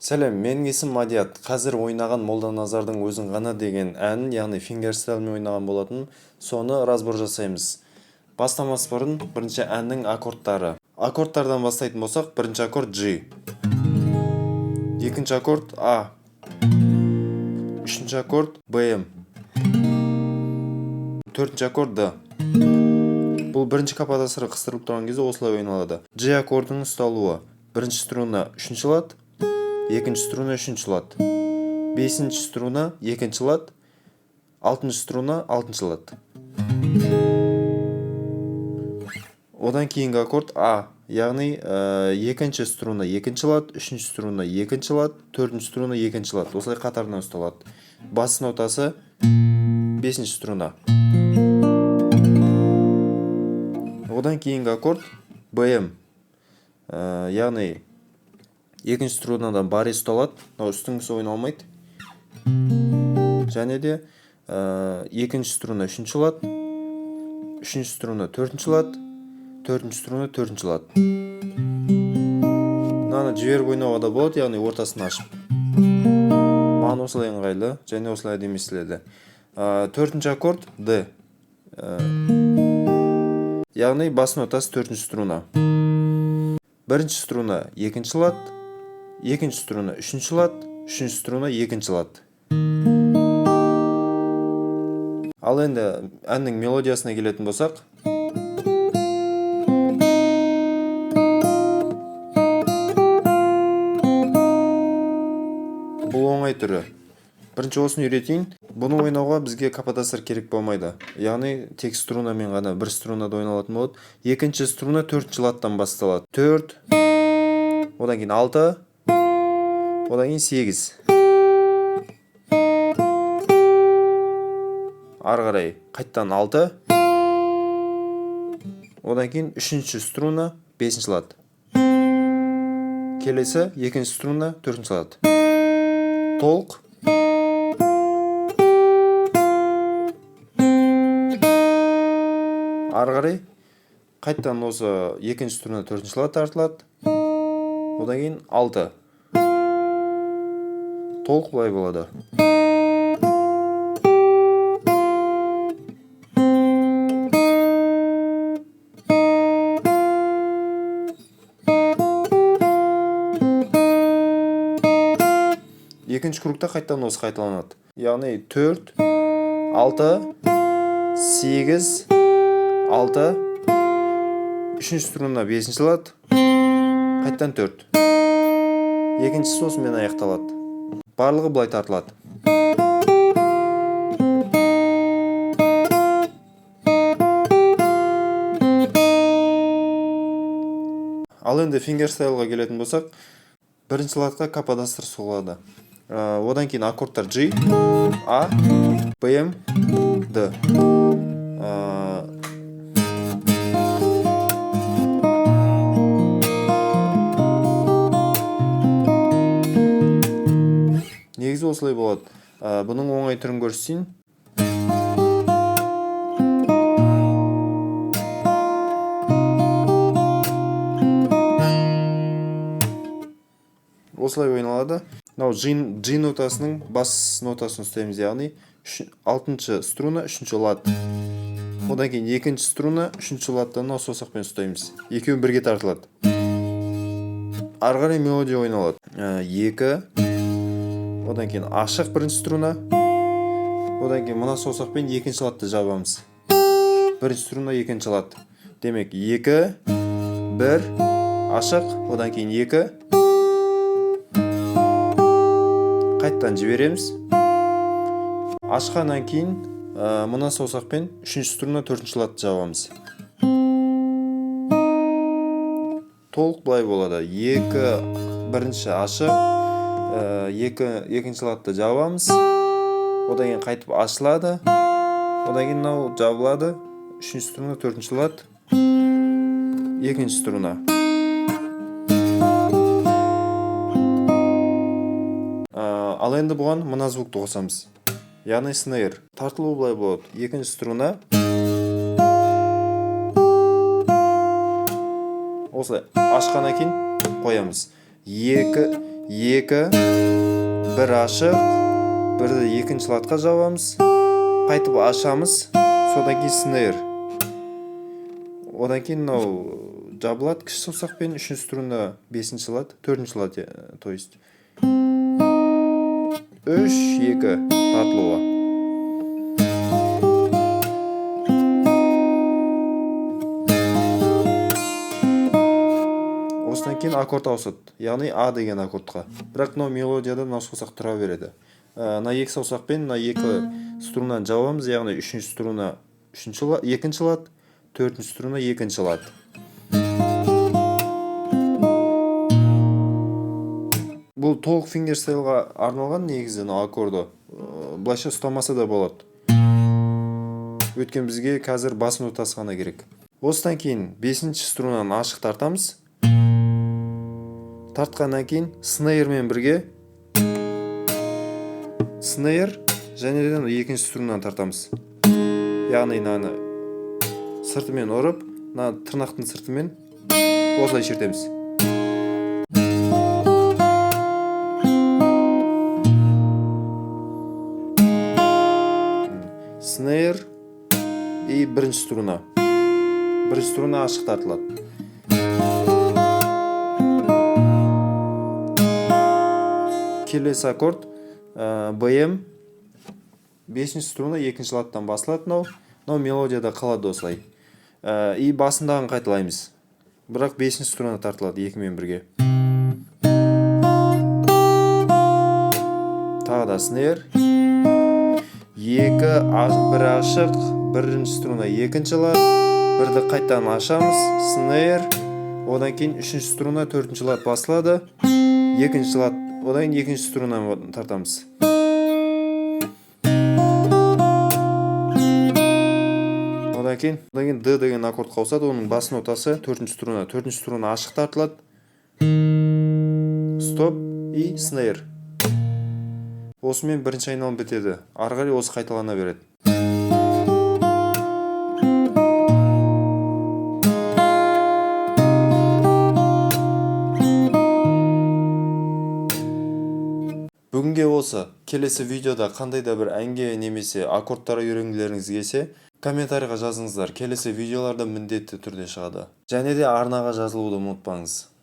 Сәлем, менің есім Мадият. Қазір ойнаған Молданазардың өзің ғана деген әнін, яғни фингерстайлмен ойнаған болатын, соны разбор жасаймыз. Бастамас бұрын бірінші әннің аккордтары. Аккордтардан бастайтын болсақ, бірінші аккорд G. Екінші аккорд А. Үшінші аккорд BM. Төртінші аккорд D. Бұл бірінші кападасыры қыстырылып тұрған кезде осылай ойналады. G аккордының ұсталуы. Бірінші струна үшінші лад, екінші струна үшінші лад, бесінші струна екінші лад, алтыншы струна алтыншы лад. Одан кейінгі аккорд А, яғни екінші струна екінші лад, үшінші струна екінші лад, төртінші струна екінші лад. Осылай қатарынан ұсталады. Бас нотасы бесінші струна. Одан кейінгі аккорд BM, яғни екінші струнадан бари ұсталады, үстіңгісі ойналмайды. Және де екінші струна үшінші лад, үшінші струна төртінші лад, төртінші струна төртінші лад. Мынаны жіберіп ойнауға да болады, яғни ортасын ашып. Маған осылай ыңғайлы, және осылай әдемі естіледі. Төртінші аккорд D. Яғни бас нотасы төртінші струна. Бірінші струна екінші лад, екінші струна үшінші лад, үшінші струна екінші лад. Ал енді әннің мелодиясына келетін болсақ, бұл оңай түрі. Бірінші осыны үйретейін. Бұны ойнауға бізге кападасыр керек болмайды. Яғни тек струнамен ғана бір струнада ойналатын болады. Екінші струна төртінші ладтан басталады. 4, одан кейін 6, одан кейін 8. Ары қарай қайттан 6. Одан кейін үшінші струна 5-ші лад. Келесі екінші струна 4-ші лад. Толық. Ары қарай қайттан осы екінші струна 4-ші лад тартылады. Одан кейін 6. Толық былай болады. Екінші кругта қайттан осы қайталанады. Яғни 4, 6, 8, 6, үшінші струна 5-ші лад, қайттан 4. Екіншісі осымен аяқталады. Барлығы былай тартылады. Ал енді фингерстайлға келетін болсақ, бірінші ладқа кападастыр соғылады. Одан кейін аккордтар G, A, BM, D. Негізі осылай болады. Бұның оңай түрін көрсетейін. Осылай ойналады. G нотасының бас нотасын ұстаймыз, яғни 6-шы струна 3-ші лад. Одан кейін 2-ші струна 3-ші ладтан саусақпен ұстаймыз. Екеуін бірге тартылады. Ары қарай мелодия ойналады. 2, одан кейін ашық 1-ші струна, одан кейін мына саусақпен 2-ші ладты жабамыз. 1-ші струна 2-ші лад. Демек 2, 1, ашық, одан кейін 2, қайттан жібереміз. Ашқаннан кейін мына саусақпен 3-ші струна 4-ші ладты жабамыз. Толық былай болады. 2, бірінші ашық, 2-ші ладты жабамыз. Одан кейін қайтып ашылады. Одан кейін мынау жабылады. 3-ші струна 4-ші лад, 2-ші струна. Ал енді бұған мына звукты қосамыз. Яғни снейр. Тартылу былай болады. 2-ші струна. Осылай ашқаннан кейін қоямыз. 2 1 ашық, 1-ді екінші латқа жабамыз, қайтып ашамыз, содан кейін снейр. Одан кейін мынау жабылады кіші саусақпен, 3-ші струна 5-ші лат, 4-ші лат, то есть 3-2 тартылуы. Осыдан кейін аккорд ауысады, яғни А деген аккордқа. Бірақ мынау мелодияда мынау саусақ тұра береді. Мына 2 саусақпен мына 2 струнаны жабамыз, яғни 3-ші струна 2-ші лат, 4-ші струна 2-ші лат. Бұл толық фингерстайлға арналған негізі аккорды. Былайша ұстамаса да болады. Өткен бізге қазір бас нотасы ғана керек. Осыдан кейін 5-ші струнаны ашық тартамыз. Тартқаннан кейін снейрмен бірге снейр және де 2-ші струнаны тартамыз. Яғни мынаны сыртымен ұрып, мына тырнақтың сыртымен осылай шертеміз. Снейр и 1-ші струна. 1-ші струна ашық тартылады. Келесі аккорд БМ, 5-ші струна 2-ші латтан басылады. Мынау мелодияда қалады осылай. И басындағын қайталаймыз. Бірақ 5-ші струна тартылады 2-мен бірге. Тағы да снейр. 2 1 ашық, 1-ші струна 2-ші лат, 1-ді қайтадан ашамыз, снейр. Одан кейін 3-ші струна 4-ші лат басылады. 2-ші лат, одан кейін 2-ші струнаны тартамыз. Одан кейін Д деген аккорд қауысады, оның бас нотасы 4-ші струна. 4-ші струна ашық тартылады. Стоп и снейр. Осымен бірінші айналым бітеді. Ары қарай осы қайталана береді. Бүгінге осы. Келесі видеода қандай да бір әнге немесе аккордтарға үйренгілеріңіз келсе, комментарийға жазыңыздар. Келесі видеоларда міндетті түрде шығады. Және де арнаға жазылуды ұмытпаңыз.